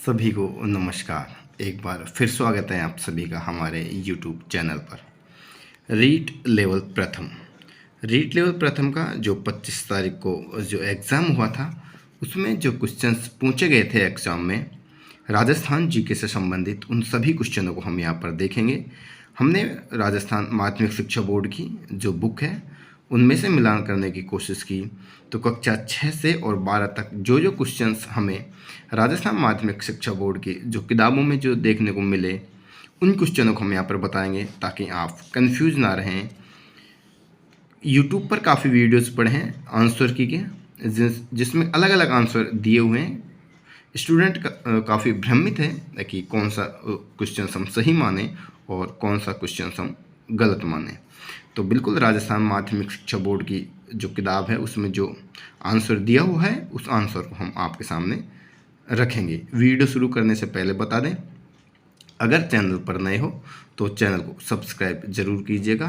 सभी को नमस्कार। एक बार फिर स्वागत है आप सभी का हमारे YouTube चैनल पर। रीट लेवल प्रथम का जो 25 तारीख को जो एग्ज़ाम हुआ था उसमें जो क्वेश्चंस पूछे गए थे एग्ज़ाम में राजस्थान जीके से संबंधित उन सभी क्वेश्चनों को हम यहाँ पर देखेंगे। हमने राजस्थान माध्यमिक शिक्षा बोर्ड की जो बुक है उनमें से मिलान करने की कोशिश की। तो कक्षा 6 से और 12 तक जो जो क्वेश्चंस हमें राजस्थान माध्यमिक शिक्षा बोर्ड की जो किताबों में जो देखने को मिले उन क्वेश्चनों को हम यहाँ पर बताएंगे ताकि आप कंफ्यूज ना रहें। यूट्यूब पर काफ़ी वीडियोस पड़े हैं आंसर की के जिसमें अलग अलग आंसर दिए हुए हैं। स्टूडेंट काफ़ी भ्रमित है कि कौन सा क्वेश्चन हम सही माने और कौन सा क्वेश्चन हम गलत माने। तो बिल्कुल राजस्थान माध्यमिक शिक्षा बोर्ड की जो किताब है उसमें जो आंसर दिया हुआ है उस आंसर को हम आपके सामने रखेंगे। वीडियो शुरू करने से पहले बता दें, अगर चैनल पर नए हो तो चैनल को सब्सक्राइब जरूर कीजिएगा।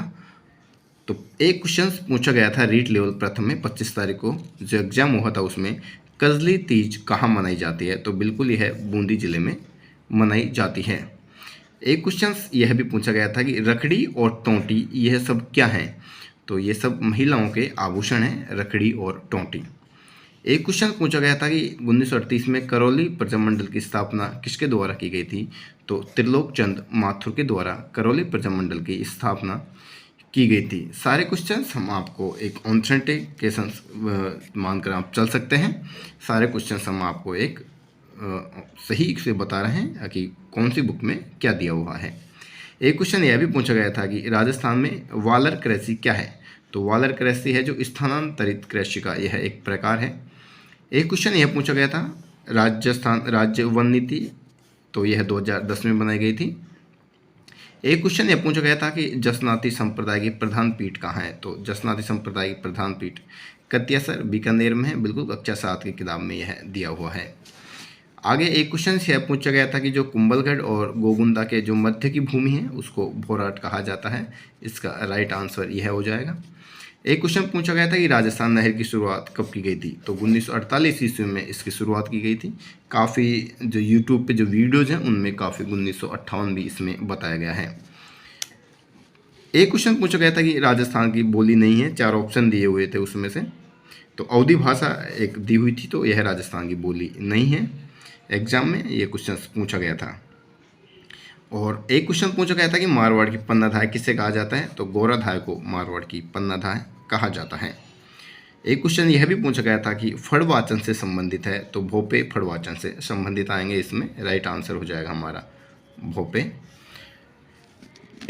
तो एक क्वेश्चन पूछा गया था रीट लेवल प्रथम में 25 तारीख को जो एग्जाम हुआ था उसमें कजली तीज कहाँ मनाई जाती है। तो बिल्कुल यह बूंदी जिले में मनाई जाती है। एक क्वेश्चन यह भी पूछा गया था कि रखड़ी और टोंटी यह सब क्या है। तो ये सब महिलाओं के आभूषण हैं, रखड़ी और टोंटी। एक क्वेश्चन पूछा गया था कि 1938 में करौली प्रजामंडल की स्थापना किसके द्वारा की गई थी। तो त्रिलोक चंद माथुर के द्वारा करौली प्रजामंडल की स्थापना की गई थी। सारे क्वेश्चंस हम आपको एक ऑथेंटिक क्वेश्चंस मानकर आप चल सकते हैं। सारे क्वेश्चंस हम आपको एक सही से बता रहे हैं कि कौन सी बुक में क्या दिया हुआ है। एक क्वेश्चन यह भी पूछा गया था कि राजस्थान में वालर कृषि क्या है। तो वालर कृषि है जो स्थानांतरित कृषि का यह एक प्रकार है। एक क्वेश्चन यह पूछा गया था राजस्थान राज्य वन नीति, तो यह 2010 में बनाई गई थी। एक क्वेश्चन यह पूछा गया था कि जसनाती संप्रदाय की प्रधान पीठ कहाँ है। तो जसनाती संप्रदाय की प्रधान पीठ कत्यासर बीकानेर में है। बिल्कुल कक्षा 7 की किताब में यह दिया हुआ है। आगे एक क्वेश्चन यह पूछा गया था कि जो कुंभलगढ़ और गोगुंदा के जो मध्य की भूमि है उसको भोराट कहा जाता है। इसका राइट आंसर यह हो जाएगा। एक क्वेश्चन पूछा गया था कि राजस्थान नहर की शुरुआत कब की गई थी। तो 1948 ईस्वी में इसकी शुरुआत की गई थी। काफ़ी जो यूट्यूब पे जो वीडियोज़ हैं उनमें काफ़ी 1958 भी इसमें बताया गया है। एक क्वेश्चन पूछा गया था कि राजस्थान की बोली नहीं है, 4 ऑप्शन दिए हुए थे उसमें से। तो अवधी भाषा एक दी हुई थी, तो यह राजस्थान की बोली नहीं है। एग्जाम में ये क्वेश्चन पूछा गया था। और एक क्वेश्चन पूछा गया था कि मारवाड़ की पन्नाधाय किसे कहा जाता है। तो गोराधाय को मारवाड़ की पन्नाधाय कहा जाता है। एक क्वेश्चन यह भी पूछा गया था कि फड़वाचन से संबंधित है। तो भोपे फड़वाचन से संबंधित आएंगे, इसमें राइट आंसर हो जाएगा हमारा भोपे।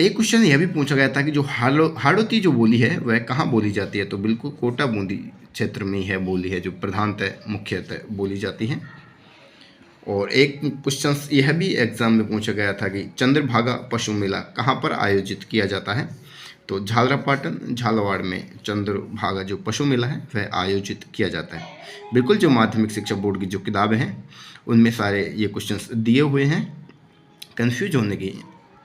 एक क्वेश्चन यह भी पूछा गया था कि जो हाड़ौती जो बोली है वह कहाँ बोली जाती है। तो बिल्कुल कोटा बूंदी क्षेत्र में यह बोली है जो प्रधानतः मुख्यतः बोली जाती है। और एक क्वेश्चन यह भी एग्जाम में पूछा गया था कि चंद्रभागा पशु मेला कहाँ पर आयोजित किया जाता है। तो झालरापाटन झालावाड़ में चंद्रभागा जो पशु मेला है वह आयोजित किया जाता है। बिल्कुल जो माध्यमिक शिक्षा बोर्ड की जो किताबें हैं उनमें सारे ये क्वेश्चंस दिए हुए हैं। कंफ्यूज होने की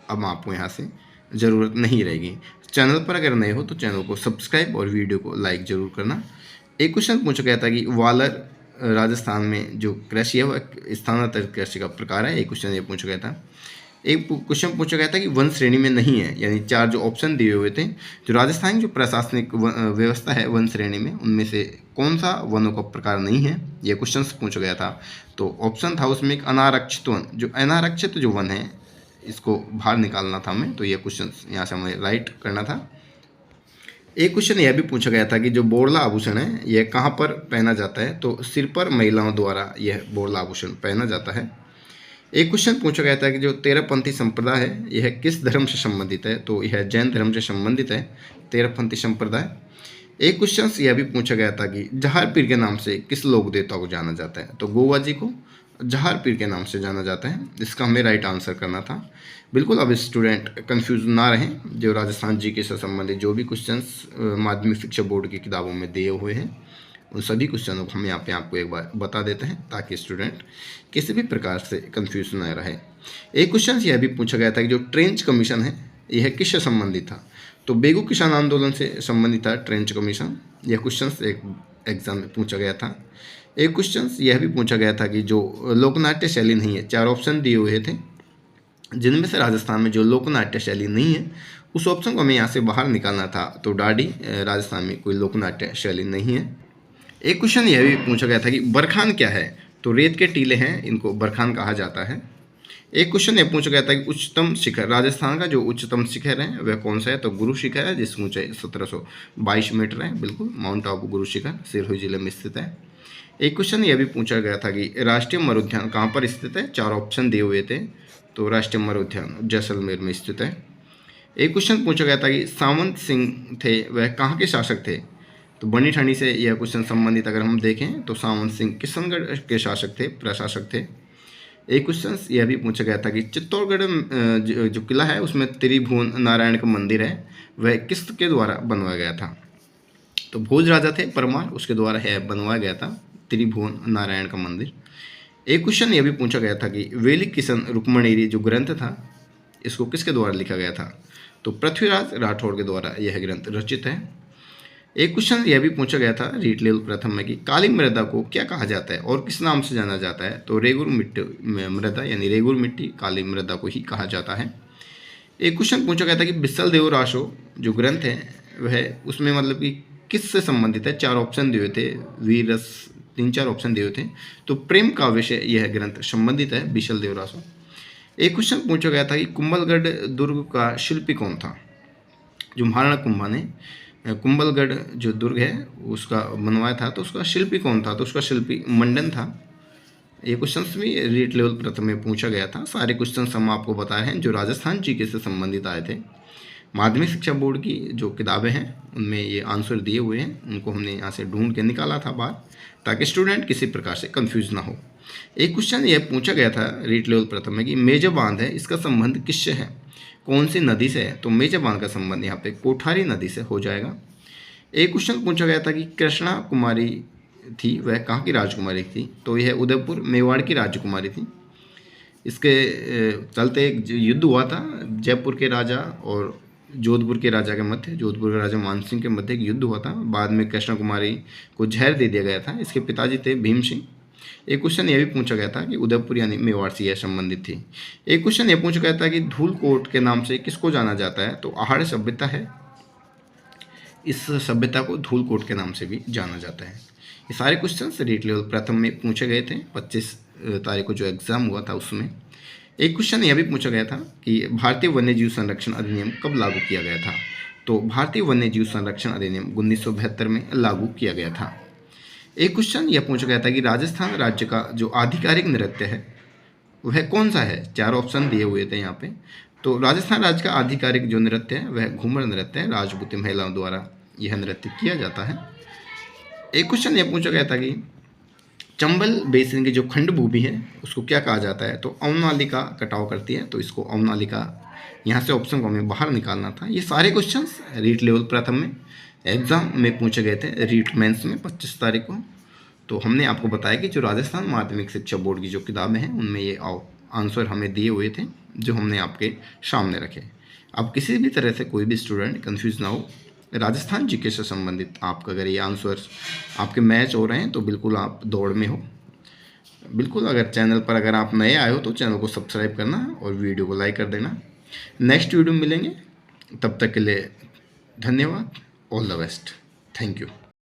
अब आपको यहाँ से ज़रूरत नहीं रहेगी। चैनल पर अगर नए हो तो चैनल को सब्सक्राइब और वीडियो को लाइक ज़रूर करना। एक क्वेश्चन पूछा गया था कि वालर राजस्थान में जो कृषि है वह स्थानांतरित कृषि का प्रकार है। एक क्वेश्चन ये पूछा गया था। एक क्वेश्चन पूछा गया था कि वन श्रेणी में नहीं है, यानी 4 जो ऑप्शन दिए हुए थे जो राजस्थान की जो प्रशासनिक व्यवस्था है वन श्रेणी में उनमें से कौन सा वनों का प्रकार नहीं है, यह क्वेश्चन पूछा गया था। तो ऑप्शन था उसमें एक अनारक्षित वन, जो अनारक्षित जो वन है इसको बाहर निकालना था हमें। तो यह क्वेश्चन यहाँ से हमें राइट करना था। एक क्वेश्चन यह भी पूछा गया था कि जो बोरला आभूषण है यह कहाँ पर पहना जाता है। तो सिर पर महिलाओं द्वारा यह बोरला आभूषण पहना जाता है। एक क्वेश्चन पूछा गया था कि जो तेरहपंथी संप्रदाय है यह किस धर्म से संबंधित है। तो यह जैन धर्म से संबंधित है तेरहपंथी संप्रदाय। एक क्वेश्चन यह भी पूछा गया था कि जहार पीर के नाम से किस लोक देवता को जाना जाता है। तो गोवा जी को जहार पीर के नाम से जाना जाता है। इसका हमें राइट आंसर करना था। बिल्कुल अब स्टूडेंट कंफ्यूज ना रहें। जो राजस्थान जीके से संबंधित जो भी क्वेश्चंस माध्यमिक शिक्षा बोर्ड की किताबों में दिए हुए हैं उन सभी क्वेश्चनों को हम यहाँ पे आपको एक बार बता देते हैं ताकि स्टूडेंट किसी भी प्रकार से कंफ्यूज न रहे। एक क्वेश्चन यह भी पूछा गया था कि जो ट्रेंच कमीशन है यह किससे संबंधित था। तो बेगू किसान आंदोलन से संबंधित था ट्रेंच कमीशन। यह क्वेश्चन एक एग्जाम में पूछा गया था। एक क्वेश्चन यह भी पूछा गया था कि जो लोकनाट्य शैली नहीं है, 4 ऑप्शन दिए हुए थे जिनमें से राजस्थान में जो लोकनाट्य शैली नहीं है उस ऑप्शन को हमें यहाँ से बाहर निकालना था। तो डाडी राजस्थान में कोई लोकनाट्य शैली नहीं है। एक क्वेश्चन यह भी पूछा गया था कि बरखान क्या है, तो रेत के टीले हैं, इनको बरखान कहा जाता है। एक क्वेश्चन यह पूछा गया था कि उच्चतम शिखर, राजस्थान का जो उच्चतम शिखर है वह कौन सा है, तो गुरु शिखर है जिसकी ऊंचाई 1722 मीटर है। बिल्कुल, माउंट आबू गुरु शिखर सिरोही जिले में स्थित है। एक क्वेश्चन यह भी पूछा गया था कि राष्ट्रीय मरुद्यान कहाँ पर स्थित है, 4 ऑप्शन दिए हुए थे, तो राष्ट्रीय मरुद्यान जैसलमेर में स्थित है। एक क्वेश्चन पूछा गया था कि सावंत सिंह थे वह कहाँ के शासक थे, तो बनी ठनी से यह क्वेश्चन संबंधित अगर हम देखें तो सावंत सिंह किशनगढ़ के शासक थे, प्रशासक थे। एक क्वेश्चन यह भी पूछा गया था कि चित्तौड़गढ़ जो किला है उसमें त्रिभुवन नारायण का मंदिर है वह किसके द्वारा बनवाया गया था, तो भोज राजा थे परमार, उसके द्वारा है बनवाया गया था त्रिभुवन नारायण का मंदिर। एक क्वेश्चन यह भी पूछा गया था कि वेलिक किशन रुक्मणीरी जो ग्रंथ था इसको किसके द्वारा लिखा गया था, तो पृथ्वीराज राठौड़ के द्वारा यह ग्रंथ रचित है। एक क्वेश्चन यह भी पूछा गया था रीट लेवल प्रथम में कि काली मृदा को क्या कहा जाता है और किस नाम से जाना जाता है, तो रेगुर मिट्टी मृदा यानी रेगुर मिट्टी काली मृदा को ही कहा जाता है। एक क्वेश्चन पूछा गया था कि बिसल देव राशो जो ग्रंथ है वह उसमें मतलब कि किस से संबंधित है, 4 ऑप्शन दिए थे, वीर रस 3-4 ऑप्शन दिए थे, तो प्रेम काव्य से यह ग्रंथ संबंधित है बिसल देव राशो। एक क्वेश्चन पूछा गया था कि कुंभलगढ़ दुर्ग का शिल्पी कौन था, जो महाराणा कुंभा ने कुंभलगढ़ जो दुर्ग है उसका बनवाया था, तो उसका शिल्पी कौन था, तो उसका शिल्पी मंडन था। ये क्वेश्चन भी रीट लेवल प्रथम में पूछा गया था। सारे क्वेश्चन हम आपको बताए हैं जो राजस्थान जीके से संबंधित आए थे। माध्यमिक शिक्षा बोर्ड की जो किताबें हैं उनमें ये आंसर दिए हुए हैं, उनको हमने यहाँ से ढूंढ के निकाला था बाहर ताकि स्टूडेंट किसी प्रकार से कंफ्यूज ना हो। एक क्वेश्चन यह पूछा गया था रीट लेवल प्रथम में कि मेजा बांध है इसका संबंध किससे है, कौन सी नदी से है, तो मेजा बांध का संबंध यहाँ पे कोठारी नदी से हो जाएगा। एक क्वेश्चन पूछा गया था कि कृष्णा कुमारी थी वह कहाँ की राजकुमारी थी, तो यह उदयपुर मेवाड़ की राजकुमारी थी। इसके चलते एक युद्ध हुआ था जयपुर के राजा और जोधपुर के राजा के मध्य, जोधपुर के राजा मान सिंह के मध्य एक युद्ध हुआ था। बाद में कृष्णा कुमारी को जहर दे दिया गया था। इसके पिताजी थे भीम सिंह। एक क्वेश्चन यह भी पूछा गया था कि उदयपुर यानी मेवाड़ से यह संबंधित थी। एक क्वेश्चन यह पूछा गया था कि धूलकोट के नाम से किसको जाना जाता है, तो आहाड़ सभ्यता है, इस सभ्यता को धूलकोट के नाम से भी जाना जाता है। ये सारे क्वेश्चन रीट लेवल प्रथम में पूछे गए थे, 25 तारीख को जो एग्जाम हुआ था उसमें। एक क्वेश्चन यह भी पूछा गया था कि भारतीय वन्यजीव संरक्षण अधिनियम कब लागू किया गया था, तो भारतीय वन्यजीव संरक्षण अधिनियम 1972 में लागू किया गया था। एक क्वेश्चन यह पूछा गया था कि राजस्थान राज्य का जो आधिकारिक नृत्य है वह कौन सा है, 4 ऑप्शन दिए हुए थे यहाँ पे, तो राजस्थान राज्य का आधिकारिक जो नृत्य है वह घूमर नृत्य है, राजपूती महिलाओं द्वारा यह नृत्य किया जाता है। एक क्वेश्चन यह पूछा गया था कि चंबल बेसिन की जो खंड भूमि है उसको क्या कहा जाता है, तो अवनालिका कटाव करती है, तो इसको अवनालिका, यहाँ से ऑप्शन को हमें बाहर निकालना था। ये सारे क्वेश्चन रीट लेवल प्रथम में एग्जाम में पूछे गए थे, रीट मेंस में 25 तारीख को। तो हमने आपको बताया कि जो राजस्थान माध्यमिक शिक्षा बोर्ड की जो किताबें हैं उनमें ये आंसर हमें दिए हुए थे जो हमने आपके सामने रखे। अब किसी भी तरह से कोई भी स्टूडेंट कंफ्यूज ना हो, राजस्थान जीके से संबंधित आपका अगर ये आंसर आपके मैच हो रहे हैं तो बिल्कुल आप दौड़ में हो। बिल्कुल अगर चैनल पर अगर आप नए आए हो तो चैनल को सब्सक्राइब करना और वीडियो को लाइक कर देना। नेक्स्ट वीडियो में मिलेंगे, तब तक के लिए धन्यवाद। All the best, thank you.